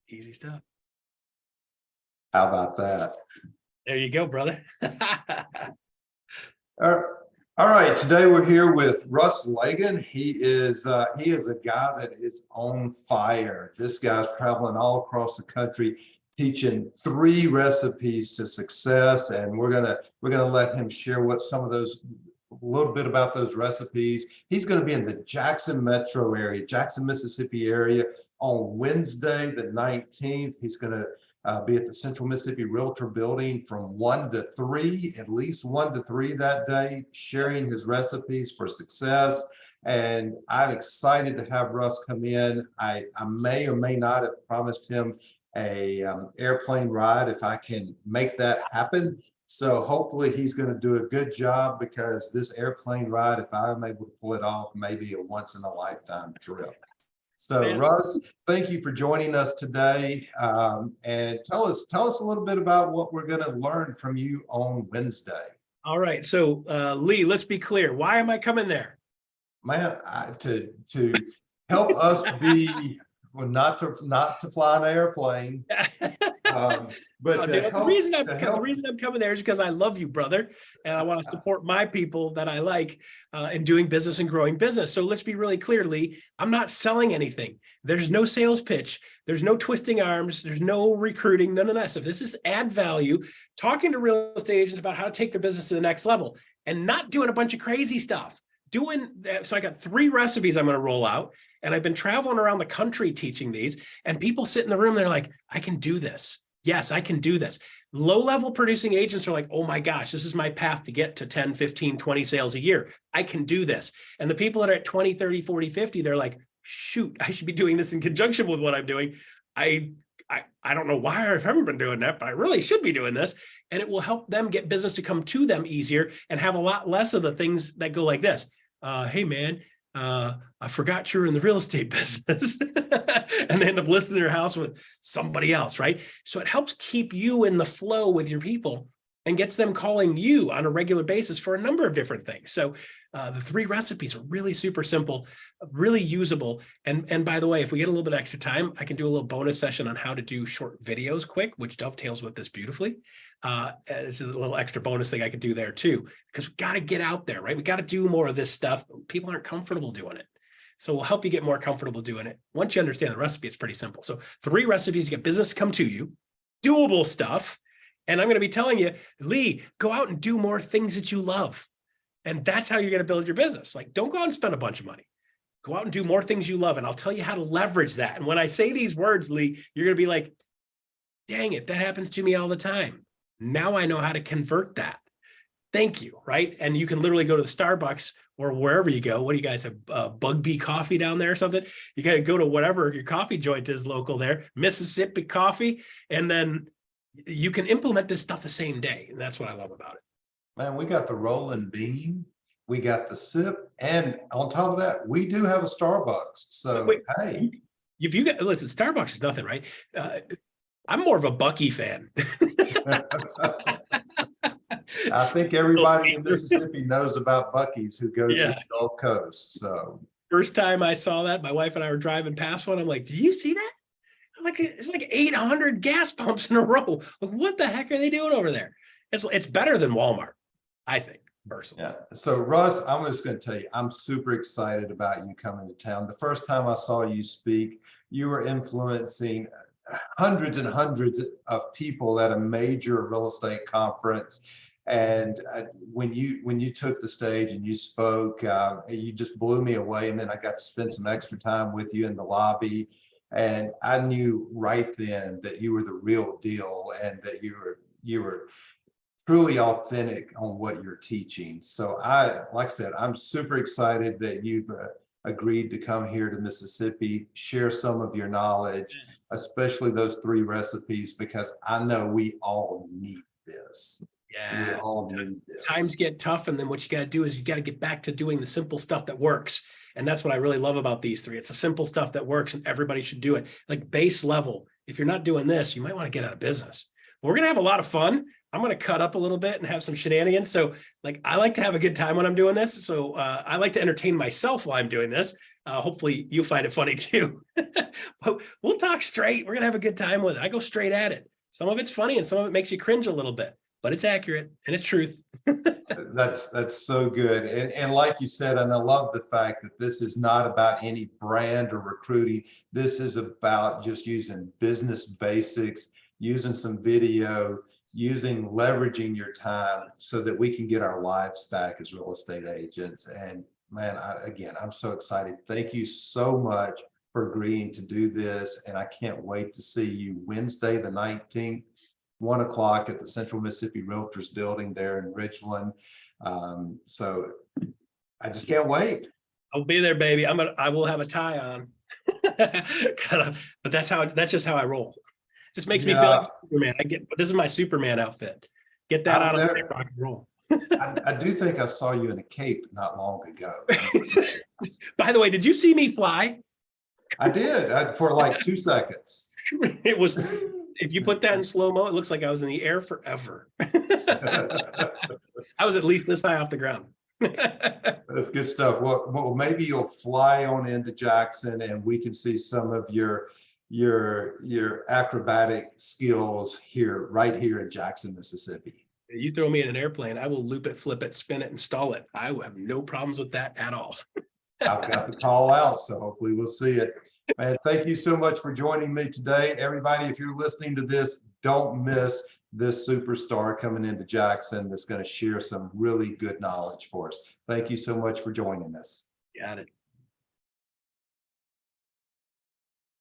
Easy stuff. How about that? There you go, brother. All right, today we're here with Russ Laggan. He is a guy that is on fire. This guy's traveling all across the country teaching 3 recipes to success, and we're gonna let him share what some of those, a little bit about those recipes. He's going to be in the Jackson metro area, Jackson, Mississippi area on Wednesday the 19th. He's going to be at the Central Mississippi Realtor Building from 1 to 3, at least 1 to 3 that day, sharing his recipes for success. And I'm excited to have Russ come in. I may or may not have promised him a airplane ride if I can make that happen. So hopefully he's going to do a good job, because this airplane ride, if I'm able to pull it off, may be a once in a lifetime trip. So Man. Russ, thank you for joining us today, and tell us a little bit about what we're going to learn from you on Wednesday. All right. So Lee, let's be clear. Why am I coming there? Man, to help us be, well, not to fly an airplane, but the reason I'm coming there is because I love you, brother, and I want to support my people that I like in doing business and growing business. So let's be really clear, Lee. I'm not selling anything. There's no sales pitch. There's no twisting arms. There's no recruiting. None of that stuff. This is add value, talking to real estate agents about how to take their business to the next level, and not doing a bunch of crazy stuff. Doing that. So I got 3 recipes I'm going to roll out, and I've been traveling around the country teaching these, and people sit in the room, they're like, I can do this. Yes, I can do this. Low-level producing agents are like, oh my gosh, this is my path to get to 10, 15, 20 sales a year. I can do this. And the people that are at 20, 30, 40, 50, they're like, shoot, I should be doing this in conjunction with what I'm doing. I don't know why I haven't been doing that, but I really should be doing this. And it will help them get business to come to them easier and have a lot less of the things that go like this. Hey man, I forgot you were in the real estate business. And they end up listing their house with somebody else, right? So it helps keep you in the flow with your people and gets them calling you on a regular basis for a number of different things. So the 3 recipes are really super simple, really usable. And by the way, if we get a little bit extra time, I can do a little bonus session on how to do short videos quick, which dovetails with this beautifully. It's a little extra bonus thing I could do there too, because we got to get out there, right? We got to do more of this stuff. People aren't comfortable doing it. So we'll help you get more comfortable doing it. Once you understand the recipe, it's pretty simple. So 3 recipes, you get business to come to you, doable stuff. And I'm going to be telling you, Lee, go out and do more things that you love. And that's how you're going to build your business. Like, don't go out and spend a bunch of money. Go out and do more things you love. And I'll tell you how to leverage that. And when I say these words, Lee, you're going to be like, dang it, that happens to me all the time. Now I know how to convert that. Thank you, right? And you can literally go to the Starbucks or wherever you go. What do you guys have? Bug Bee Coffee down there or something? You got to go to whatever your coffee joint is local there, Mississippi Coffee, and then you can implement this stuff the same day. And that's what I love about it. Man, we got the rolling bean, we got the sip, and on top of that, we do have a Starbucks. So wait, hey, if you got, listen, Starbucks is nothing, right? I'm more of a Bucky fan. I think everybody in Mississippi knows about Buc-ee's who go to the Gulf Coast. So first time I saw that, my wife and I were driving past one. I'm like, "Do you see that? I'm like, it's like 800 gas pumps in a row. Like, what the heck are they doing over there?" It's better than Walmart, I think, personally. Yeah. So Russ, I'm just going to tell you, I'm super excited about you coming to town. The first time I saw you speak, you were influencing hundreds and hundreds of people at a major real estate conference. And when you took the stage and you spoke, you just blew me away. And then I got to spend some extra time with you in the lobby. And I knew right then that you were the real deal and that you were truly authentic on what you're teaching. So like I said, I'm super excited that you've agreed to come here to Mississippi, share some of your knowledge, especially those 3 recipes, because I know we all need this. Yeah. We all need this. Times get tough, and then what you got to do is you got to get back to doing the simple stuff that works. And that's what I really love about these 3. It's the simple stuff that works, and everybody should do it. Like base level. If you're not doing this, you might want to get out of business. We're going to have a lot of fun. I'm going to cut up a little bit and have some shenanigans. So like, I like to have a good time when I'm doing this. So I like to entertain myself while I'm doing this. Hopefully you'll find it funny too. But we'll talk straight. We're gonna have a good time with it. I go straight at it. Some of it's funny and some of it makes you cringe a little bit, but it's accurate and it's truth. That's so good. And like you said, and I love the fact that this is not about any brand or recruiting. This is about just using business basics, using some video, leveraging your time so that we can get our lives back as real estate agents. And man, again, I'm so excited. Thank you so much for agreeing to do this. And I can't wait to see you Wednesday, the 19th, 1 o'clock at the Central Mississippi Realtors building there in Ridgeland. So I just can't wait. I'll be there, baby. I will have a tie on. But that's just how I roll. It just makes me feel like Superman. This is my Superman outfit. Get that out of the rock and roll. I do think I saw you in a cape not long ago. By the way, did you see me fly? I did for like 2 seconds. It was, if you put that in slow-mo, it looks like I was in the air forever. I was at least this high off the ground. That's good stuff. Well, maybe you'll fly on into Jackson and we can see some of your acrobatic skills right here in Jackson, Mississippi. You throw me in an airplane, I will loop it, flip it, spin it, install it. I will have no problems with that at all. I've got the call out, so hopefully we'll see it. Man, thank you so much for joining me today. Everybody, if you're listening to this, don't miss this superstar coming into Jackson that's going to share some really good knowledge for us. Thank you so much for joining us. Got it.